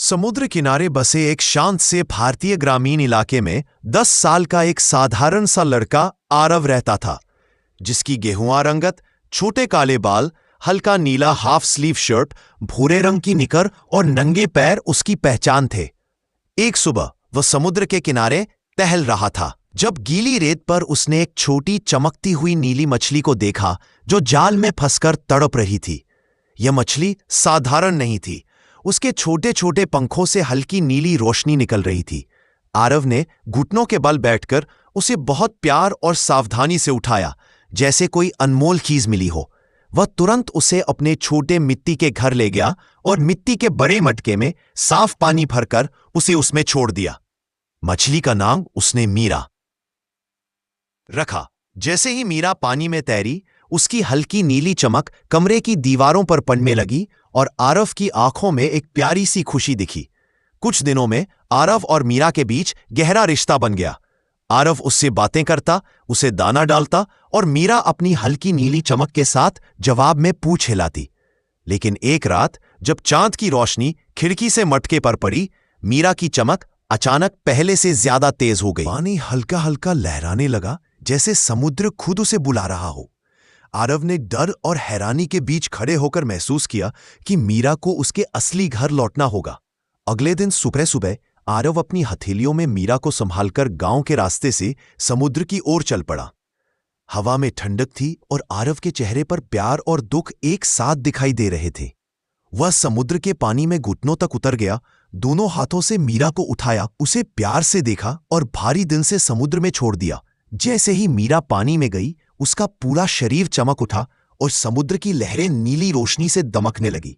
समुद्र किनारे बसे एक शांत से भारतीय ग्रामीण इलाके में 10 साल का एक साधारण सा लड़का आरव रहता था, जिसकी गेहुआ रंगत, छोटे काले बाल, हल्का नीला हाफ स्लीव शर्ट, भूरे रंग की निकर और नंगे पैर उसकी पहचान थे। एक सुबह वह समुद्र के किनारे टहल रहा था जब गीली रेत पर उसने एक छोटी चमकती हुई नीली मछली को देखा जो जाल में फंसकर तड़प रही थी। यह मछली साधारण नहीं थी, उसके छोटे छोटे पंखों से हल्की नीली रोशनी निकल रही थी। आरव ने घुटनों के बल बैठकर उसे बहुत प्यार और सावधानी से उठाया, जैसे कोई अनमोल चीज मिली हो। वह तुरंत उसे अपने छोटे मिट्टी के घर ले गया और मिट्टी के बड़े मटके में साफ पानी भरकर उसे उसमें छोड़ दिया। मछली का नाम उसने मीरा रखा। जैसे ही मीरा पानी में तैरी, उसकी हल्की नीली चमक कमरे की दीवारों पर पड़ने लगी और आरव की आंखों में एक प्यारी सी खुशी दिखी। कुछ दिनों में आरव और मीरा के बीच गहरा रिश्ता बन गया। आरव उससे बातें करता, उसे दाना डालता और मीरा अपनी हल्की नीली चमक के साथ जवाब में पूंछ हिलाती। लेकिन एक रात जब चांद की रोशनी खिड़की से मटके पर पड़ी, मीरा की चमक अचानक पहले से ज्यादा तेज हो गई। पानी हल्का हल्का लहराने लगा, जैसे समुद्र खुद उसे बुला रहा हो। आरव ने डर और हैरानी के बीच खड़े होकर महसूस किया कि मीरा को उसके असली घर लौटना होगा। अगले दिन सुबह सुबह आरव अपनी हथेलियों में मीरा को संभालकर गांव के रास्ते से समुद्र की ओर चल पड़ा। हवा में ठंडक थी और आरव के चेहरे पर प्यार और दुख एक साथ दिखाई दे रहे थे। वह समुद्र के पानी में घुटनों तक उतर गया, दोनों हाथों से मीरा को उठाया, उसे प्यार से देखा और भारी दिल से समुद्र में छोड़ दिया। जैसे ही मीरा पानी में गई, उसका पूरा शरीर चमक उठा और समुद्र की लहरें नीली रोशनी से दमकने लगी।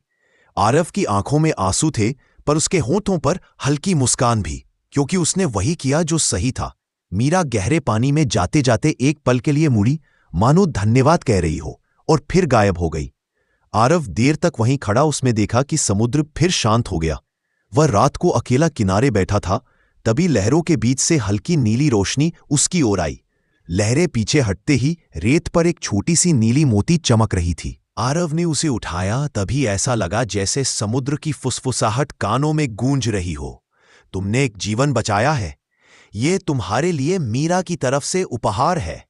आरव की आंखों में आंसू थे, पर उसके होठों पर हल्की मुस्कान भी, क्योंकि उसने वही किया जो सही था। मीरा गहरे पानी में जाते जाते एक पल के लिए मुड़ी, मानो धन्यवाद कह रही हो, और फिर गायब हो गई। आरव देर तक वहीं खड़ा उसमें देखा कि समुद्र फिर शांत हो गया। वह रात को अकेला किनारे बैठा था, तभी लहरों के बीच से हल्की नीली रोशनी उसकी ओर आई। लहरें पीछे हटते ही रेत पर एक छोटी सी नीली मोती चमक रही थी। आरव ने उसे उठाया, तभी ऐसा लगा जैसे समुद्र की फुसफुसाहट कानों में गूंज रही हो। तुमने एक जीवन बचाया है, ये तुम्हारे लिए मीरा की तरफ से उपहार है।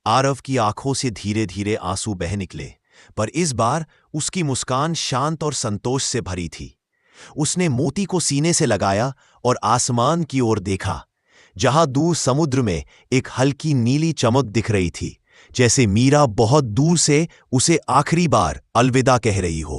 आरव की आंखों से धीरे धीरे आंसू बह निकले, पर इस बार उसकी मुस्कान शांत और संतोष से भरी थी। उसने मोती को सीने से लगाया और आसमान की ओर देखा, जहां दूर समुद्र में एक हल्की नीली चमक दिख रही थी, जैसे मीरा बहुत दूर से उसे आखिरी बार अलविदा कह रही हो।